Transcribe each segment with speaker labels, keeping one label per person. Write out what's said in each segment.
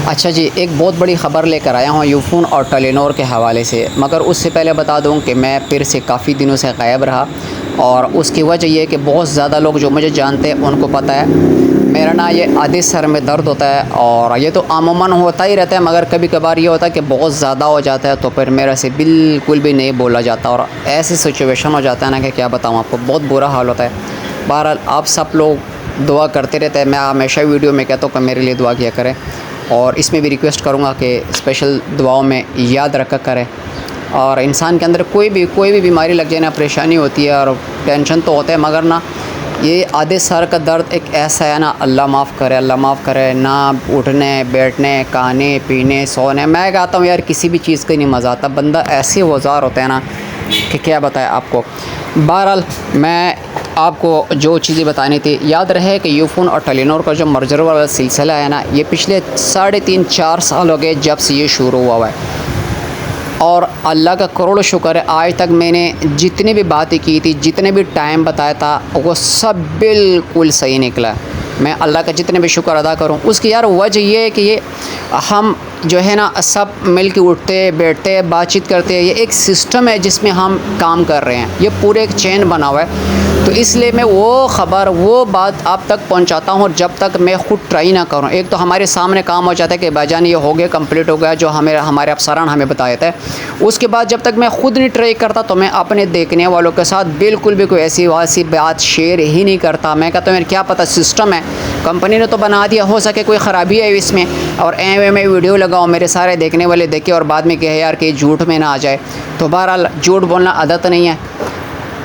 Speaker 1: अच्छा जी, एक बहुत बड़ी ख़बर लेकर आया हूँ यूफ़ोन और टेलीनॉर के हवाले से। मगर उससे पहले बता दूँ कि मैं फिर से काफ़ी दिनों से गायब रहा, और उसकी वजह ये है कि बहुत ज़्यादा लोग जो मुझे जानते हैं उनको पता है मेरा ना ये आधे सर में दर्द होता है, और ये तो अमूमन होता ही रहता है, मगर कभी कभार ये होता है कि बहुत ज़्यादा हो जाता है तो फिर मेरे से बिल्कुल भी नहीं बोला जाता, और ऐसी सिचुएशन हो जाता है ना कि क्या बताऊँ आपको, बहुत बुरा हाल होता है। बहरहाल आप सब लोग दुआ करते रहते हैं, मैं हमेशा वीडियो में कहता हूँ कि मेरे लिए दुआ किया करें, और इसमें भी रिक्वेस्ट करूँगा कि स्पेशल दुआओं में याद रखा करें। और इंसान के अंदर कोई भी बीमारी लग जाए ना, परेशानी होती है और टेंशन तो होता है, मगर ना ये आधे सर का दर्द एक ऐसा है ना, अल्लाह माफ़ करे, अल्लाह माफ़ करे ना। उठने बैठने खाने पीने सोने, मैं कहता हूँ यार किसी भी चीज़ का नहीं मज़ा आता, बंदा ऐसे औजार होता है ना कि क्या बताएं आपको। बहरहाल मैं आपको जो चीज़ें बतानी थी, याद रहे कि यूफ़ोन और टेलीनॉर का जो मर्जर वाला सिलसिला है ना, ये पिछले 3.5-4 साल हो गए जब से ये शुरू हुआ है, और अल्लाह का करोड़ों शुक्र है आज तक मैंने जितनी भी बातें की थी, जितने भी टाइम बताया था, वो सब बिल्कुल सही निकला। मैं अल्लाह का जितने भी शुक्र अदा करूं, उसकी यार वजह ये है कि ये हम जो है ना सब मिल के उठते बैठते बातचीत करते हैं, ये एक सिस्टम है जिसमें हम काम कर रहे हैं, ये पूरे एक चेन बना हुआ है। तो इसलिए मैं वो ख़बर वो बात आप तक पहुंचाता हूं जब तक मैं ख़ुद ट्राई ना करूं। एक तो हमारे सामने काम हो जाता है कि भाईजान ये हो गया, कंप्लीट हो गया, जो हमारे अफसरान हमें बताया था। उसके बाद जब तक मैं ख़ुद नहीं ट्राई करता तो मैं अपने देखने वालों के साथ बिल्कुल भी कोई ऐसी बात शेयर ही नहीं करता। मैं कहता हूँ यार क्या पता, सिस्टम है, कंपनी ने तो बना दिया, हो सके कोई ख़राबी है इसमें, और मैं वीडियो लगाऊँ, मेरे सारे देखने वाले देखे और बाद में कहे यार कि झूठ में ना आ जाए। तो बहरहाल झूठ बोलना आदत नहीं है।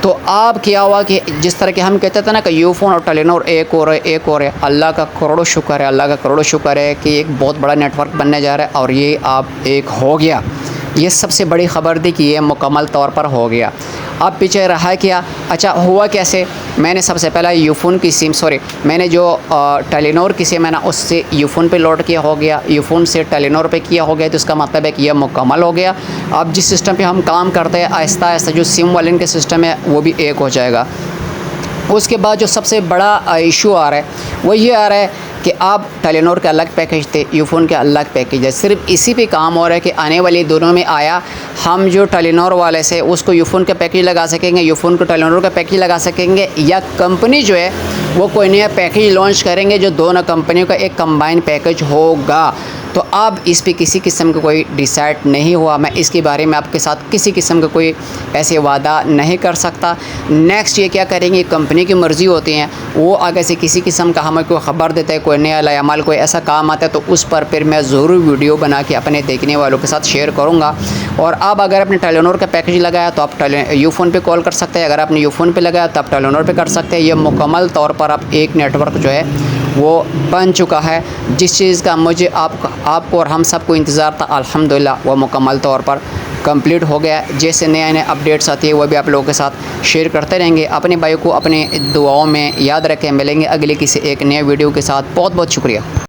Speaker 1: तो अब क्या हुआ कि जिस तरह के हम कहते थे ना कि यूफ़ोन और टेलीनॉर एक और है, अल्लाह का करोड़ों शुक्र है, अल्लाह का करोड़ों शुक्र है कि एक बहुत बड़ा नेटवर्क बनने जा रहा है, और ये अब एक हो गया। ये सबसे बड़ी ख़बर थी कि ये मुकम्मल तौर पर हो गया। अब पीछे रहा क्या, अच्छा हुआ कैसे, मैंने सबसे पहला यूफ़ोन की सिम मैंने जो टेलीनॉर की सिम है ना, उससे यूफ़ोन पे लोड किया हो गया, यूफ़ोन से टेलीनॉर पे किया हो गया, तो इसका मतलब है कि यह मुकम्मल हो गया। अब जिस सिस्टम पे हम काम करते हैं, आहिस्ता आहिस्ता जो सिम वाले के सिस्टम है वो भी एक हो जाएगा। उसके बाद जो सबसे बड़ा इशू आ रहा है वो ये आ रहा है कि अब टेलीनॉर के अलग पैकेज थे, यूफ़ोन के अलग पैकेज है। सिर्फ इसी पे काम हो रहा है कि आने वाले दिनों में आया हम जो टेलीनॉर वाले से उसको यूफ़ोन का पैकेज लगा सकेंगे, यूफ़ोन को टेलीनॉर का पैकेज लगा सकेंगे, या कंपनी जो है वो कोई नया पैकेज लॉन्च करेंगे जो दोनों कंपनियों का एक कंबाइन पैकेज होगा। तो अब इस पे किसी किस्म का कोई डिसाइड नहीं हुआ। मैं इसके बारे में आपके साथ किसी किस्म का कोई ऐसे वादा नहीं कर सकता। नेक्स्ट ये क्या करेंगे, कंपनी की मर्ज़ी होती है, वो आगे से किसी किस्म का हमें कोई ख़बर देता है, कोई नया लायामाल कोई ऐसा काम आता है, तो उस पर फिर मैं ज़रूर वीडियो बना के अपने देखने वालों के साथ शेयर करूँगा। और अब अगर आपने टेलीनॉर का पैकेज लगाया तो आप यूफ़ोन पे कॉल कर सकते हैं, अगर आपने यूफ़ोन पे लगाया तो आप टेलीनॉर पे कर सकते हैं। ये मुकम्मल तौर पर अब एक नेटवर्क जो है वो बन चुका है। जिस चीज़ का मुझे आपको और हम सबको इंतज़ार था, अल्हम्दुलिल्लाह वो मुकम्मल तौर पर कंप्लीट हो गया। जैसे नए अपडेट्स आती है वो भी आप लोगों के साथ शेयर करते रहेंगे। अपने भाई को अपने दुआओं में याद रखें। मिलेंगे अगले किसी एक नए वीडियो के साथ। बहुत बहुत शुक्रिया।